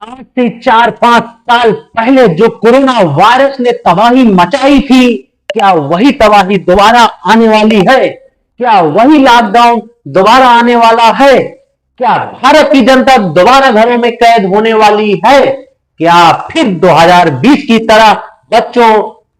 आज से 4-5 साल पहले जो कोरोना वायरस ने तबाही मचाई थी, क्या वही तबाही दोबारा आने वाली है? क्या वही लॉकडाउन दोबारा आने वाला है? क्या भारत की जनता दोबारा घरों में कैद होने वाली है? क्या फिर 2020 की तरह बच्चों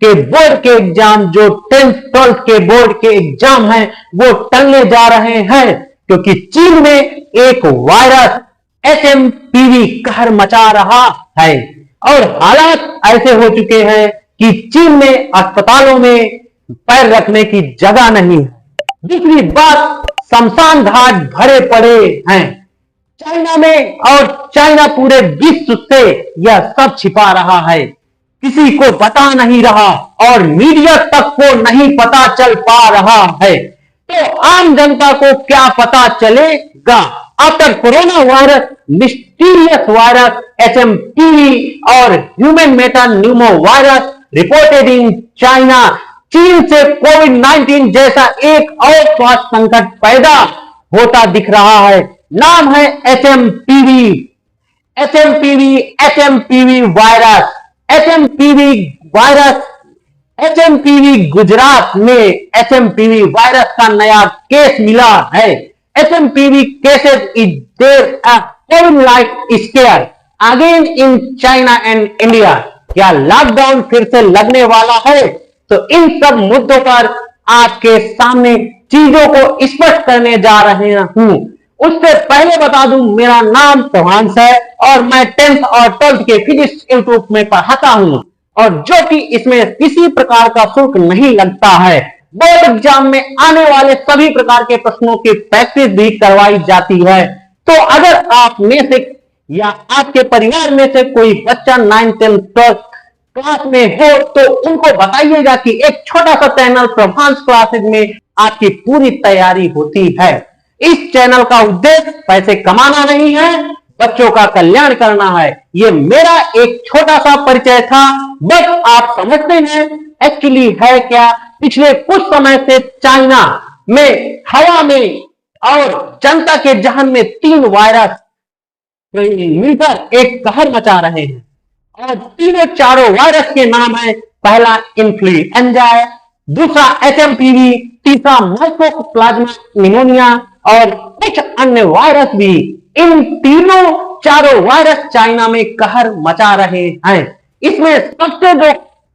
के बोर्ड के एग्जाम, जो 10th 12th के बोर्ड के एग्जाम हैं, वो टलने जा रहे हैं? क्योंकि चीन में एक वायरस एचएमपीवी कहर मचा रहा है और हालात ऐसे हो चुके हैं कि चीन में अस्पतालों में पैर रखने की जगह नहीं है। दूसरी बात, शमशान घाट भरे पड़े हैं चाइना में, और चाइना पूरे विश्व से यह सब छिपा रहा है, किसी को पता नहीं रहा और मीडिया तक को नहीं पता चल पा रहा है। तो आम जनता को क्या पता चलेगा? After corona virus, mysterious virus HMPV और human metapneumovirus reported in China, चीन से कोविड-19 जैसा एक और स्वास्थ्य संकट पैदा होता दिख रहा है। नाम है HMPV. HMPV HMPV virus HMPV virus HMPV Gujarat में एचएमपीवी वायरस का नया केस मिला है। HMPV cases is there a covid like scare again in China and India. क्या लॉकडाउन फिर से लगने वाला है? तो इन सब मुद्दों पर आपके सामने चीजों को स्पष्ट करने जा रहे हूं। उससे पहले बता दूं, मेरा नाम प्रभांश है और मैं 10th और 12th के फिजिक्स यूट्यूब में पढ़ाता हूं, और जो कि इसमें किसी प्रकार का शुल्क नहीं लगता है। बोर्ड एग्जाम में आने वाले सभी प्रकार के प्रश्नों की प्रैक्टिस भी करवाई जाती है। तो अगर आप में से या आपके परिवार में से कोई बच्चा 9th 10th 12th क्लास में हो, तो उनको बताइएगा कि एक छोटा सा चैनल प्रभांश क्लासेज में आपकी पूरी तैयारी होती है। इस चैनल का उद्देश्य पैसे कमाना नहीं है, बच्चों का कल्याण करना है। ये मेरा एक छोटा सा परिचय था। बस आप समझते हैं एक्चुअली है क्या। पिछले कुछ समय से चाइना में हवा में और जनता के जहन में 3 वायरस मिलकर एक कहर मचा रहे हैं, और तीनों चारों वायरस के नाम है, पहला इन्फ्लुएंजा है, दूसरा एचएमपीवी, तीसरा माइकोप्लाज्मा निमोनिया और कुछ अन्य वायरस भी। इन तीनों चारों वायरस चाइना में कहर मचा रहे हैं। इसमें सबसे जो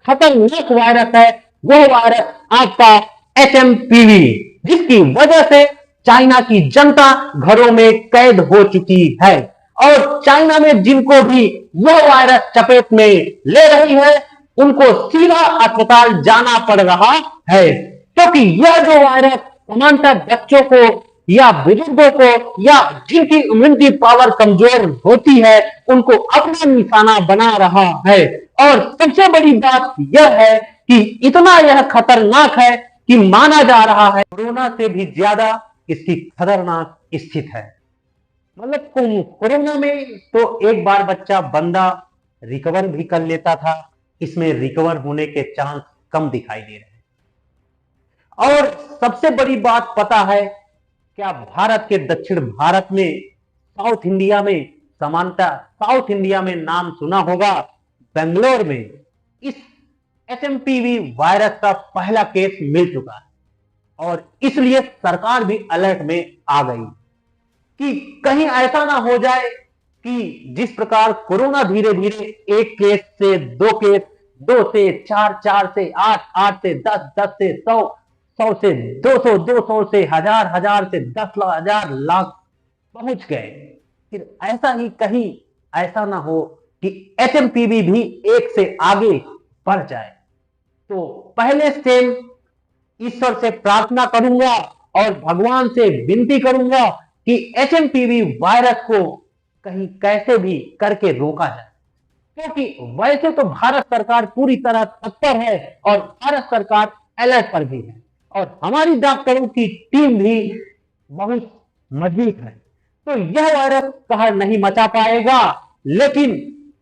खतरनाक वायरस है वो वायरस आपका एचएमपीवी, जिसकी वजह से चाइना की जनता घरों में कैद हो चुकी है, और चाइना में जिनको भी यह वायरस चपेट में ले रही है उनको सीधा अस्पताल जाना पड़ रहा है, क्योंकि यह जो वायरस सामान्यतः बच्चों को या बुजुर्गों को या जिनकी इम्यूनिटी पावर कमजोर होती है उनको अपना निशाना बना रहा है। और सबसे बड़ी बात यह है कि इतना यह खतरनाक है कि माना जा रहा है कोरोना से भी ज्यादा इसकी खतरनाक स्थिति है। मतलब कोरोना में तो एक बार बच्चा बंदा रिकवर भी कर लेता था, इसमें रिकवर होने के चांस कम दिखाई दे रहे हैं। और सबसे बड़ी बात पता है क्या, भारत के दक्षिण भारत में साउथ इंडिया में, समानता साउथ इंडिया में नाम सुना होगा, बेंगलोर में इस एचएमपीवी वायरस का पहला केस मिल चुका है, और इसलिए सरकार भी अलर्ट में आ गई कि कहीं ऐसा ना हो जाए कि जिस प्रकार कोरोना धीरे धीरे एक केस से 2 केस, 2 से 4, 4 से 8, 8 से 10, 10 से 100, 100 से 200, 200 से 1000, 1000 से 10,000 लाख पहुंच गए। फिर ऐसा ही कहीं ऐसा ना हो कि एचएमपीवी भी एक से आगे बढ़ जाए। तो पहले से ईश्वर से प्रार्थना करूंगा और भगवान से विनती करूंगा कि एचएमपीवी वायरस को कहीं कैसे भी करके रोका जाए, क्योंकि वैसे तो भारत सरकार पूरी तरह तत्पर है और भारत सरकार अलर्ट पर भी है, और हमारी डॉक्टरों की टीम भी बहुत मजबूत है। तो यह वायरस कहर नहीं मचा पाएगा, लेकिन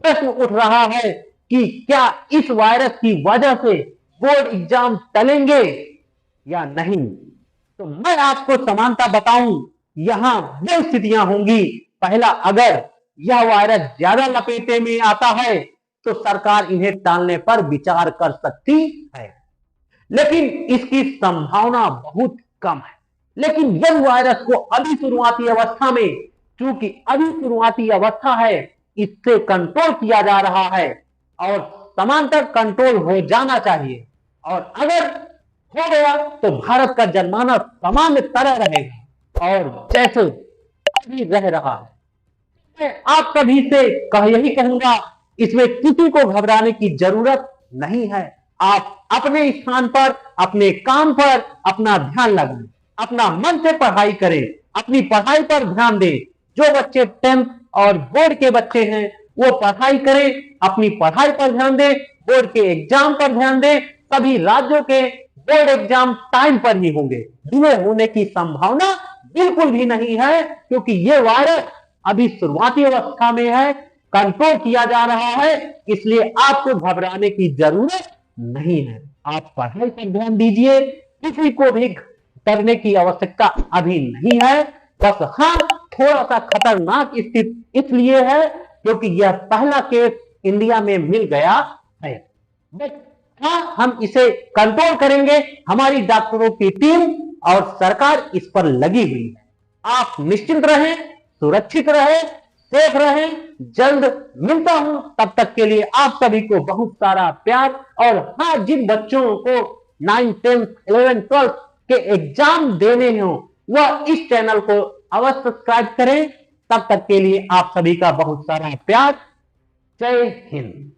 प्रश्न उठ रहा है कि क्या इस वायरस की वजह से बोर्ड एग्जाम टलेंगे या नहीं। तो मैं आपको समानता बताऊं, यहां दो स्थितियां होंगी। पहला, अगर यह वायरस ज्यादा लपेटे में आता है तो सरकार इन्हें टालने पर विचार कर सकती है, लेकिन इसकी संभावना बहुत कम है। लेकिन यह वायरस को अभी शुरुआती अवस्था में, चूंकि अभी शुरुआती अवस्था है, इससे कंट्रोल किया जा रहा है और समांतर कंट्रोल हो जाना चाहिए। और अगर हो गया तो भारत का जनमानस सामान्य तरह रहेगा और जैसे अभी रह रहा है। मैं आप सभी से यही कहूंगा, इसमें किसी को घबराने की जरूरत नहीं है। आप अपने स्थान पर, अपने काम पर अपना ध्यान लगाएं, अपना मन से पढ़ाई करें, अपनी पढ़ाई पर ध्यान दें। जो बच्चे 10th और बोर्ड के बच्चे हैं वो पढ़ाई करें, अपनी पढ़ाई पर ध्यान दें, बोर्ड के एग्जाम पर ध्यान दें। सभी राज्यों के बोर्ड एग्जाम टाइम पर ही होंगे, डिले होने की संभावना बिल्कुल भी नहीं है, क्योंकि ये वायरस अभी शुरुआती अवस्था में है, कंट्रोल किया जा रहा है, इसलिए आपको घबराने की जरूरत नहीं है। आप पढ़ाई पर ध्यान दीजिए, किसी को भी करने की आवश्यकता अभी नहीं है। बस हाँ, थोड़ा सा खतरनाक स्थिति इसलिए है क्योंकि यह पहला केस इंडिया में मिल गया है। बस हाँ, हम इसे कंट्रोल करेंगे, हमारी डॉक्टरों की टीम और सरकार इस पर लगी हुई है। आप निश्चिंत रहें, सुरक्षित रहें, सेफ रहें। जल्द मिलता हूं, तब तक के लिए आप सभी को बहुत सारा प्यार। और हाँ, जिन बच्चों को 9, 10, 11, 12 के एग्जाम देने हो वह इस चैनल को अवश्य सब्सक्राइब करें। तब तक के लिए आप सभी का बहुत सारा प्यार। जय हिंद।